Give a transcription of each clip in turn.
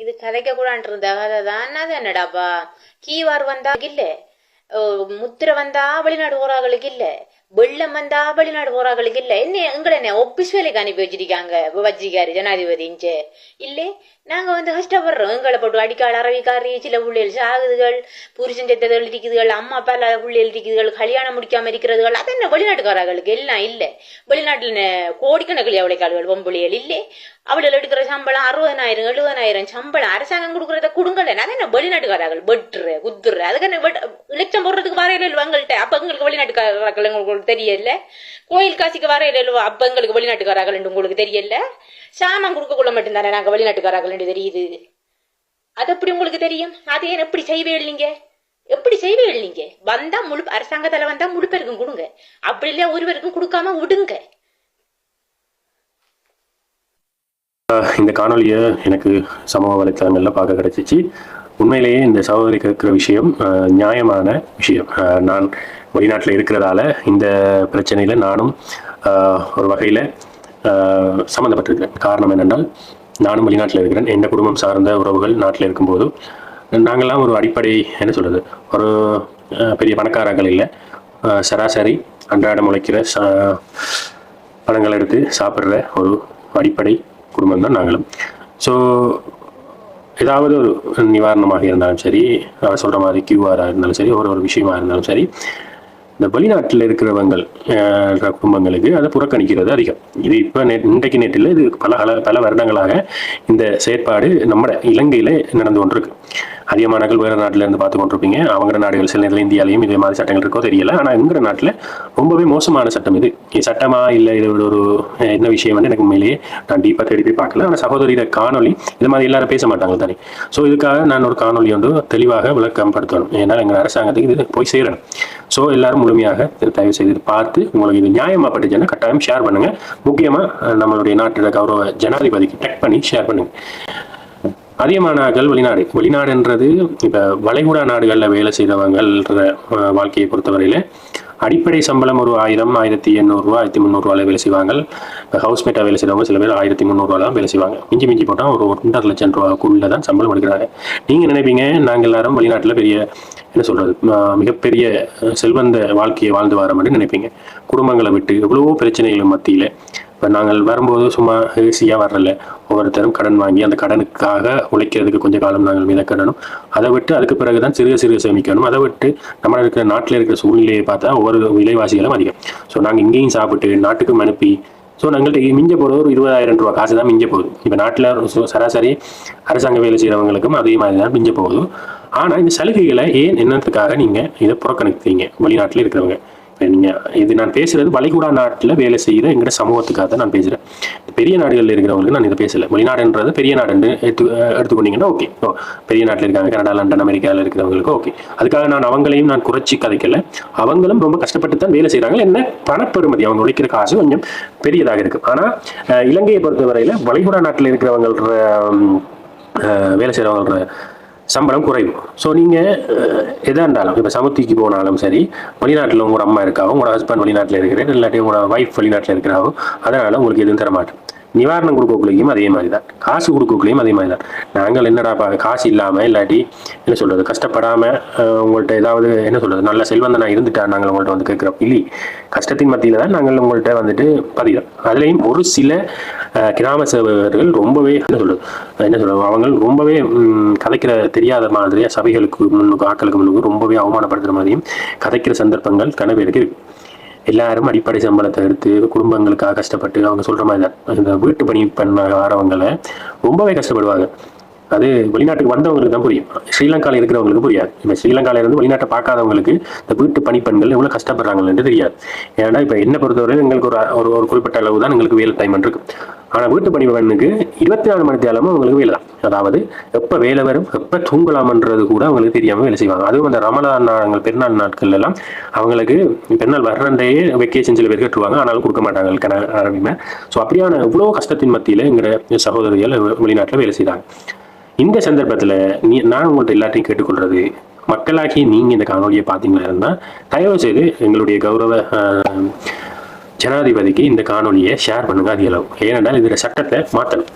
இது கதைக்க கூடான் இருந்த கதை தான். அது என்னடாப்பா, கீவார் வந்தா இல்ல, முத்திரை வந்தா வெளிநாடு போறாங்களுக்கு இல்ல, வெள்ளம் வந்தா வெளிநாடு போறாங்களுக்கு இல்ல. என்ன எங்களை என்ன ஒப்பிஸ் வேலைக்கு அனுப்பி வச்சிருக்காங்க வச்சிருக்காரு ஜனாதிபதி இஞ்சே இல்லே. நாங்க வந்து கஷ்டப்படுறோம். எங்களை போட்டு அடிக்காள் அரவிக்காரி, சில புள்ளிகள் சாகுதுகள், புருஷன் செத்தது இருக்குதுகள், அம்மா அப்பா இல்லாத புள்ளிகள் இருக்குதுகள், கல்யாணம் முடிக்காம இருக்கிறதுகள். அது என்ன வெளிநாட்டுக்காரர்களுக்கு எல்லாம் இல்ல. வெளிநாட்டுல கோடிக்கணக்கில் எவ்வளவு பொம்புளிகள் இல்லே. அவளுகள் எடுக்கிற சம்பளம் 60,000 70,000 சம்பளம் அரசாங்கம் கொடுக்கறத கொடுங்கல. அது என்ன வெளிநாட்டுக்காரர்கள் வெட்டுற குத்துற, அதுக்கு என்ன இலட்சம் போடுறதுக்கு வரையில எங்கள்கிட்ட. அப்ப எங்களுக்கு வெளிநாட்டுக்காரர்கள் உங்களுக்கு தெரியல. கோயில் காசிக்கு வரையில அப்ப எங்களுக்கு வெளிநாட்டுக்காரர்கள் உங்களுக்கு தெரியல. சாமான் கொடுக்க கொள்ள மட்டும்தானே நாங்க வெளிநாட்டுக்காரர்கள் தெரியுது. அது எப்படி உங்களுக்கு தெரியும்? அது ஏன் எப்படி செய்வே இல்லைங்க? எப்படி செய்வே இல்லைங்க? வந்தா முழு அரசாங்கத்துல வந்தா முழு பேருக்கும் கொடுங்க, அப்படி இல்லையா ஒருவருக்கும் கொடுக்காம விடுங்க. இந்த காணொலியை எனக்கு சமூக வலைத்தளங்கள்ல பார்க்க கிடைச்சிச்சு. உண்மையிலேயே இந்த சகோதரி கேட்குற விஷயம் நியாயமான விஷயம். நான் வெளிநாட்டில் இருக்கிறதால இந்த பிரச்சனையில் நானும் ஒரு வகையில் சம்மந்தப்பட்டிருக்கிறேன். காரணம் என்னென்றால், நானும் வெளிநாட்டில் இருக்கிறேன். எந்த குடும்பம் சார்ந்த உறவுகள் நாட்டில் இருக்கும்போது நாங்கள்லாம் ஒரு அடிப்படை என்ன சொல்கிறது, ஒரு பெரிய பணக்காரர்கள் இல்லை, சராசரி அன்றாடம் உழைக்கிற பணங்கள் எடுத்து சாப்பிட்ற ஒரு அடிப்படை குடும்பம் தான் நாங்களும். ஸோ ஏதாவது ஒரு நிவாரணமாக இருந்தாலும் சரி, அவர் சொல்கிற மாதிரி கியூஆராக இருந்தாலும் சரி, ஒரு விஷயமா இருந்தாலும் சரி, இந்த வெளிநாட்டில் இருக்கிறவங்கள் குடும்பங்களுக்கு அதை புறக்கணிக்கிறது அதிகம். இது இப்போ இன்றைக்கு நேற்றில் இது பல வருடங்களாக இந்த செயற்பாடு நம்ம இலங்கையில் நடந்து கொண்டிருக்கு. அதிகமானங்கள் வேறு நாட்டில் இருந்து பார்த்து கொண்டிருப்பீங்க. அவங்க நாடுகள் சில நேரத்தில் இந்தியாலையும் இதே மாதிரி சட்டங்கள் இருக்கோ தெரியல. ஆனால் எங்கிற நாட்டில் ரொம்பவே மோசமான சட்டம் இது. சட்டமா இல்லை இது ஒரு என்ன விஷயம் வந்து எனக்கு உண்மையிலேயே நான் டீப்பாக தேடி போய் பார்க்கல. ஆனால் சகோதரியிட காணொலி இது மாதிரி எல்லாரும் பேச மாட்டாங்க தானே. ஸோ இதுக்காக நான் ஒரு காணொலி வந்து தெளிவாக விளக்கப்படுத்தணும். ஏன்னா எங்கள் அரசாங்கத்துக்கு இது போய் சேரணும். ஸோ எல்லாரும் முழுமையாக தயவு செய்து பார்த்து உங்களுக்கு இது நியாயமாக பட்டுச்சுன்னா கட்டாயம் ஷேர் பண்ணுங்க. முக்கியமாக நம்மளுடைய நாட்டோட கௌரவ ஜனாதிபதிக்கு டெக் பண்ணி ஷேர் பண்ணுங்க. அதிகமானார்கள் வெளிநாடுன்றது இப்போ வளைகுடா நாடுகளில் வேலை செய்தவங்கள்ன்ற வாழ்க்கையை பொறுத்தவரையில் அடிப்படை சம்பளம் ஒரு 1000, 1800 ரூபா, 1300 வேலை செய்வாங்க. ஹவுஸ்மேட்டாக வேலை செய்கிறவங்க சில பேர் 1300 தான் வேலை செய்வாங்க. மிஞ்சி போட்டால் ஒரு 1,50,000 ரூபாய்க்குள்ளே தான் சம்பளம் எடுக்கிறாங்க. நீங்கள் நினைப்பீங்க நாங்கள் எல்லாரும் வெளிநாட்டில் பெரிய என்ன சொல்கிறது, மிகப்பெரிய செல்வந்த வாழ்க்கையை வாழ்ந்து வர மாதிரி நினைப்பீங்க. குடும்பங்களை விட்டு எவ்வளவோ பிரச்சனைகள் மத்தியில் இப்போ நாங்கள் வரும்போது சும்மா ஈஸியாக வரல. ஒவ்வொருத்தரும் கடன் வாங்கி அந்த கடனுக்காக உழைக்கிறதுக்கு கொஞ்சம் காலம் நாங்கள் மிதக்கணும். அதை விட்டு அதுக்கு பிறகு தான் சிறுக சேமிக்கணும். அதை விட்டு நம்ம இருக்கிற நாட்டில் இருக்கிற சூழ்நிலையை பார்த்தா ஒவ்வொரு விலைவாசிகளும் அதிகம். ஸோ நாங்கள் இங்கேயும் சாப்பிட்டு நாட்டுக்கும் அனுப்பி ஸோ நாங்கள்கிட்ட மிஞ்ச போகிறது ஒரு 20,000 ரூபா காசு தான் மிஞ்ச போகுது. இப்போ நாட்டில் சராசரி அரசாங்க வேலை செய்கிறவங்களுக்கும் அதே மாதிரி தான் மிஞ்ச போகுது. ஆனால் இந்த சலுகைகளை ஏன் என்னத்துக்காக நீங்கள் இதை புறக்கணிக்கிறீங்க வெளிநாட்டில் இருக்கிறவங்க? நீங்கள் இது நான் பேசுகிறது வளைகுடா நாட்டில் வேலை செய்கிற எங்களோட சமூகத்துக்காக தான் நான் பேசுகிறேன். பெரிய நாடுகளில் இருக்கிறவங்களுக்கு நான் இதை பேசலை. வெளிநாடுன்றது பெரிய நாடுன்னு எடுத்துக்கொண்டீங்கன்னா ஓகே. பெரிய நாட்டில் இருக்காங்க, கனடா, லண்டன், அமெரிக்காவில் இருக்கிறவங்களுக்கு ஓகே. அதுக்காக நான் அவங்களையும் நான் குறைச்சி கதைக்கல. அவங்களும் ரொம்ப கஷ்டப்பட்டு தான் வேலை செய்கிறாங்க. என்ன பணப்பெறுமதி அவங்க உழைக்கிற காசு கொஞ்சம் பெரியதாக இருக்குது. ஆனால் இலங்கையை பொறுத்தவரையில் வளைகுடா நாட்டில் இருக்கிறவங்கள வேலை செய்கிறவங்கள சம்பளம் குறைவு. ஸோ நீங்கள் எதாக இருந்தாலும் இப்போ சமுத்திக்கு போனாலும் சரி, வெளிநாட்டில் உங்களோட அம்மா இருக்காவும், உங்களோட ஹஸ்பண்ட் வெளிநாட்டில் இருக்கிறேன், இல்லாட்டி உங்களோட ஒய்ஃப் வெளிநாட்டில் இருக்கிறாவோ, அதனால் உங்களுக்கு எதுவும் தர மாட்டேன். நிவாரணம் கொடுக்கக்குள்ளேயும் அதே மாதிரி தான், காசு கொடுக்கக்குள்ளேயும் அதே மாதிரி தான். நாங்கள் என்னடா காசு இல்லாமல் இல்லாட்டி என்ன சொல்கிறது கஷ்டப்படாமல் உங்கள்கிட்ட ஏதாவது என்ன சொல்கிறது நல்ல செல்வந்தனா இருந்துட்டா நாங்கள் உங்கள்கிட்ட வந்து கேட்குறோம். இல்லை, கஷ்டத்தின் மத்தியில் தான் நாங்கள் உங்கள்கிட்ட வந்துட்டு பதிகிறோம். அதுலேயும் ஒரு சில கிராம சேவகர்கள் ரொம்பவே என்ன சொல்கிறது அவங்க ரொம்பவே கதைக்கிற தெரியாத மாதிரியாக சபைகளுக்கு முன்னுக்கு ஆட்களுக்கு முன்னுக்கு ரொம்பவே அவமானப்படுத்துகிற மாதிரியும் கதைக்கிற சந்தர்ப்பங்கள் கனவேருக்கு இருக்கு. எல்லாரும் அடிப்படை சம்பளத்தை எடுத்து குடும்பங்களுக்காக கஷ்டப்பட்டு அவங்க சொல்கிற மாதிரி தான் இந்த வீட்டு பணி பண்ண வரவங்களை ரொம்பவே கஷ்டப்படுவாங்க. அது வெளிநாட்டுக்கு வந்தவங்களுக்கு தான் புரியும். ஸ்ரீலங்காவில் இருக்கிறவங்களுக்கு புரியாது. இப்போ ஸ்ரீலங்காவில் இருந்து வெளிநாட்டை பார்க்காதவங்களுக்கு இந்த வீட்டு பணிப்பெண்கள் எவ்வளோ கஷ்டப்படுறாங்கன்னு தெரியாது. ஏன்னா இப்போ என்ன பொறுத்தவரை எங்களுக்கு ஒரு குறிப்பிட்ட அளவு தான் எங்களுக்கு வேலை டைம் இருக்கு. ஆனால் வீட்டு பணிப்பெண்ணுக்கு 24 மணி நேரமும் அவங்களுக்கு வேலை தான். அதாவது எப்போ வேலை வரும், எப்போ தூங்கலாமன்றது கூட அவங்களுக்கு தெரியாமல் வேலை செய்வாங்க. அதுவும் அந்த ரமலான் நாட்கள், பெருநாள் நாட்கள் எல்லாம் அவங்களுக்கு பெருநாள் வர்றதே வெக்கேஷன் சில பேர் கட்டுவாங்க, ஆனாலும் கொடுக்க மாட்டாங்க ஆரம்பிமே. ஸோ அப்படியான இவ்வளோ கஷ்டத்தின் மத்தியில் எங்களோட சகோதரிகள் வெளிநாட்டில் வேலை செய்தாங்க. இந்த சந்தர்ப்பத்தில் நான் உங்கள்கிட்ட எல்லாத்தையும் கேட்டுக்கொள்றது, மக்களாக்கி நீங்கள் இந்த காணொலியை பார்த்தீங்களா இருந்தால் தயவு செய்து எங்களுடைய கௌரவ ஜனாதிபதிக்கு இந்த காணொலியை ஷேர் பண்ணுங்க அதிக அளவு. ஏனென்றால் இதில் சட்டத்தை மாற்றணும்.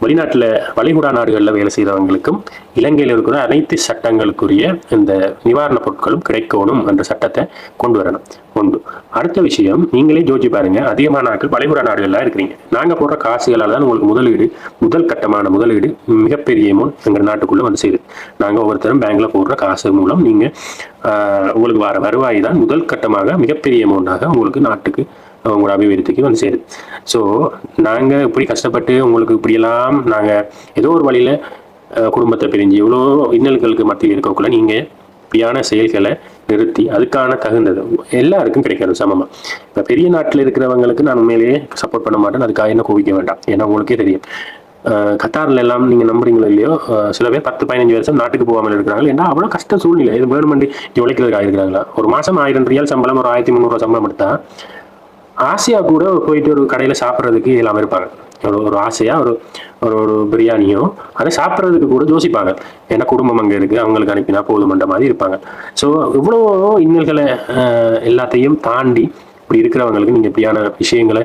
வெளிநாட்டில் வளைகுடா நாடுகளில் வேலை செய்கிறவங்களுக்கும் இலங்கையில் இருக்கிற அனைத்து சட்டங்களுக்குரிய இந்த நிவாரணப் பொருட்களும் கிடைக்கணும் என்ற சட்டத்தை கொண்டு வரணும். ஒன்று. அடுத்த விஷயம், நீங்களே ஜோதிச்சு பாருங்க, அதிகமான நாட்கள் வளைகுடா நாடுகள்லாம் இருக்கிறீங்க. நாங்கள் போடுற காசுகளால் தான் உங்களுக்கு முதல் கட்டமான முதலீடு மிகப்பெரிய அமௌண்ட் எங்கள் நாட்டுக்குள்ளே வந்து சேருது. நாங்கள் ஒவ்வொருத்தரும் பேங்க்ல போடுற காசு மூலம் நீங்கள் உங்களுக்கு வர வருவாய் தான் முதல் கட்டமாக மிகப்பெரிய அமௌண்ட்டாக உங்களுக்கு நாட்டுக்கு உங்களோட அபிவிருத்திக்கு வந்து சேருது. ஸோ நாங்கள் இப்படி கஷ்டப்பட்டு உங்களுக்கு இப்படியெல்லாம் நாங்கள் ஏதோ ஒரு வழியில் குடும்பத்தை பிரிஞ்சு இவ்வளோ இன்னல்களுக்கு மத்தியில் இருக்கக்குள்ள நீங்கள் இப்படியான செயல்களை நிறுத்தி அதுக்கான தகுந்தது எல்லாருக்கும் கிடைக்கிறது சமமாக. இப்போ பெரிய நாட்டில் இருக்கிறவங்களுக்கு நான் உண்மையிலேயே சப்போர்ட் பண்ண மாட்டேன். அதுக்காக என்ன கோவிக்க வேண்டாம். ஏன்னா உங்களுக்கே தெரியும், கத்தாரில் எல்லாம் நீங்கள் நம்புறீங்களோ இல்லையோ, சில பேர் 10-15 வருஷம் நாட்டுக்கு போகாமல் இருக்கிறாங்க. ஏன்னா அவ்வளோ கஷ்ட சூழ்நிலை. இது வேணுமெண்டி உழைக்கிறதுக்காக இருக்கிறாங்களா? ஒரு மாதம் 1000 ரியால் சம்பளம், ஒரு 1300 சம்பளம் எடுத்தா ஆசையா கூட போயிட்டு ஒரு கடையில் சாப்பிட்றதுக்கு இல்லாமல் இருப்பாங்க. ஒரு ஆசையாக ஒரு பிரியாணியோ அதை சாப்பிட்றதுக்கு கூட யோசிப்பாங்க. ஏன்னா குடும்பம் அங்கே இருக்குது, அவங்களுக்கு அனுப்பினா போதுமன்ற மாதிரி இருப்பாங்க. ஸோ இவ்வளோ இன்னல்களை எல்லாத்தையும் தாண்டி இப்படி இருக்கிறவங்களுக்கு நீங்கள் இப்படியான விஷயங்களை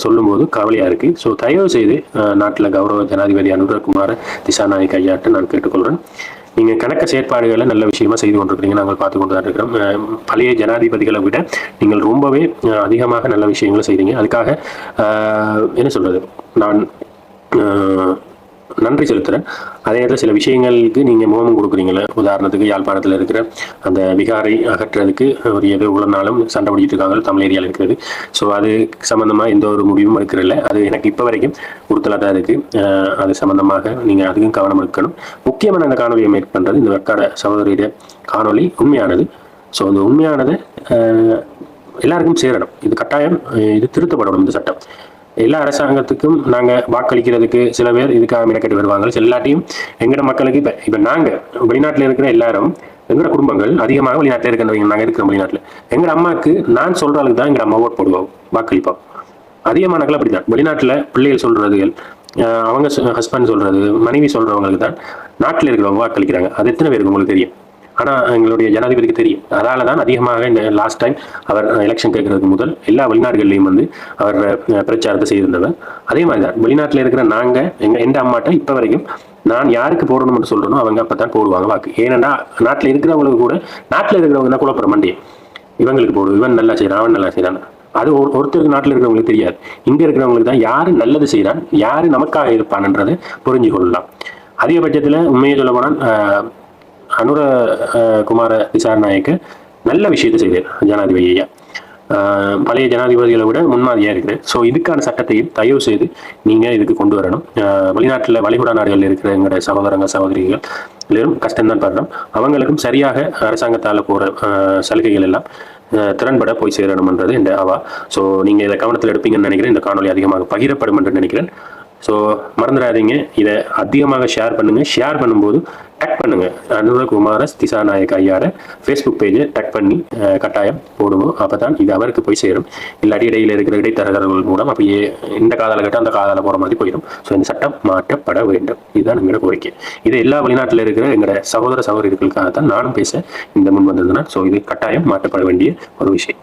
சொல்லும்போது கவலையாக இருக்குது. ஸோ தயவு செய்து நாட்டில் கௌரவ ஜனாதிபதி அனுரகுமார திசாநாயக்க ஐயாட்ட நான் கேட்டுக்கொள்கிறேன். நீங்கள் கணக்க செயற்பாடுகளை நல்ல விஷயமா செய்து கொண்டிருக்கிறீங்க, நாங்கள் பார்த்து கொண்டு தான் இருக்கிறோம். பழைய ஜனாதிபதிகளை விட நீங்கள் ரொம்பவே அதிகமாக நல்ல விஷயங்களை செய்கிறீங்க. அதுக்காக என்ன சொல்கிறது, நான் நன்றி செலுத்துகிறேன். அதே நேரத்தில் சில விஷயங்களுக்கு நீங்கள் முகமும் கொடுக்குறீங்களே. உதாரணத்துக்கு யாழ்ப்பாணத்தில் இருக்கிற அந்த விகாரை அகற்றுறதுக்கு ஒரு எது இவ்வளோ நாளும் சண்டை பிடிச்சிட்டு இருக்காங்க, தமிழ் ஏரியாவில் இருக்கிறது. ஸோ அது சம்மந்தமாக எந்த ஒரு முடிவும் எடுக்கிறதில்ல. அது எனக்கு இப்போ வரைக்கும் உறுத்தலாக தான் இருக்குது. அது சம்மந்தமாக நீங்கள் அதுக்கும் கவனம் எடுக்கணும். முக்கியமான அந்த காணொலியை மேக் பண்ணுறது இந்த வெக்கார சகோதரியுடைய காணொலி உண்மையானது. ஸோ அந்த உண்மையானதை எல்லாருக்கும் சேரணும். இது கட்டாயம், இது திருத்தப்படணும். இந்த சட்டம் எல்லா அரசாங்கத்துக்கும் நாங்கள் வாக்களிக்கிறதுக்கு சில பேர் இதுக்காக மெனக்கெட்டு வருவாங்க. எல்லாத்தையும் எங்களோட மக்களுக்கு இப்போ நாங்கள் வெளிநாட்டில் இருக்கிற எல்லாரும் எங்களோட குடும்பங்கள் அதிகமாக வெளிநாட்டில் இருக்கிறவங்க, நாங்கள் இருக்கிற வெளிநாட்டில் எங்கள் அம்மாவுக்கு நான் சொல்கிற அளவுக்கு தான் எங்கள் அம்மா ஓட் போடுவோம், வாக்களிப்போம். அதிகமானக்கள் அப்படி தான். வெளிநாட்டில் பிள்ளைகள் சொல்கிறதுகள், அவங்க ஹஸ்பண்ட் சொல்கிறது, மனைவி சொல்கிறவங்களுக்கு தான் நாட்டில் இருக்கிறவங்க வாக்களிக்கிறாங்க. அது எத்தனை பேருக்கு உங்களுக்கு தெரியும்? ஆனால் எங்களுடைய ஜனாதிபதிக்கு தெரியும். அதனால தான் அதிகமாக இந்த லாஸ்ட் டைம் அவர் எலெக்ஷன் கேட்கறதுக்கு முதல் எல்லா வெளிநாடுகள்லையும் வந்து அவர் பிரச்சாரத்தை செய்திருந்தவர். அதே மாதிரி தான் வெளிநாட்டில் இருக்கிற நாங்கள் எந்த அம்மாட்ட இப்போ வரைக்கும் நான் யாருக்கு போடணும்னு சொல்கிறேனோ அவங்க அப்போ தான் போடுவாங்க வாக்கு. ஏன்னா நாட்டில் இருக்கிறவங்களுக்கு கூட நாட்டில் இருக்கிறவங்க தான் குழப்பற மண்டியை இவங்களுக்கு போடு, இவன் நல்லா செய்கிறான், அவன் நல்லா செய்கிறான். அது ஒருத்தருக்கு நாட்டில் இருக்கிறவங்களுக்கு தெரியாது. இங்கே இருக்கிறவங்களுக்கு தான் யார் நல்லது செய்கிறான், யார் நமக்காக இருப்பான்ன்றதை புரிஞ்சு கொள்ளலாம். அதிகபட்சத்தில் உண்மையை சொல்ல போனால் அனுர குமார திசாநாயக்க நல்ல விஷயத்தை செய்தார் ஜனாதிபதி ஐயா. பழைய ஜனாதிபதிகளை விட முன்மாதிரியாக இருக்கிறேன். ஸோ இதுக்கான சட்டத்தையும் தயவு செய்து நீங்கள் இதுக்கு கொண்டு வரணும். வெளிநாட்டில் வளைகுடா நாடுகளில் இருக்கிற எங்களோட சகோதரிகள் எல்லாரும் கஷ்டம்தான் படுறோம். அவங்களுக்கும் சரியாக அரசாங்கத்தால் போகிற சலுகைகள் எல்லாம் திறன்பட போய் சேரணும்ன்றது இந்த அவா. ஸோ நீங்கள் இதை கவனத்தில் எடுப்பீங்கன்னு நினைக்கிறேன். இந்த காணொலி அதிகமாக பகிரப்படும் என்று நினைக்கிறேன். ஸோ மறந்துடாதீங்க, இதை அதிகமாக ஷேர் பண்ணுங்கள். ஷேர் பண்ணும்போது டக் பண்ணுங்கள், அனுரகுமார திசாநாயக்க ஐயார ஃபேஸ்புக் பேஜை டக் பண்ணி கட்டாயம் போடுவோம். அப்போ தான் இது அவருக்கு போய் சேரும். இல்லாட்டி இடையில் இருக்கிற இடைத்தரகர்கள் மூலம் அப்படியே இந்த காதால கேட்டால் அந்த காதால போகிற மாதிரி போயிடும். ஸோ இந்த சட்டம் மாற்றப்பட வேண்டும். இதுதான் எங்களோட கோரிக்கை. இது எல்லா வெளிநாட்டில் இருக்கிற எங்களோட சகோதரர்களுக்காக தான் நானும் பேச இந்த முன் வந்திருந்தேன். ஸோ இது கட்டாயம் மாற்றப்பட வேண்டிய ஒரு விஷயம்.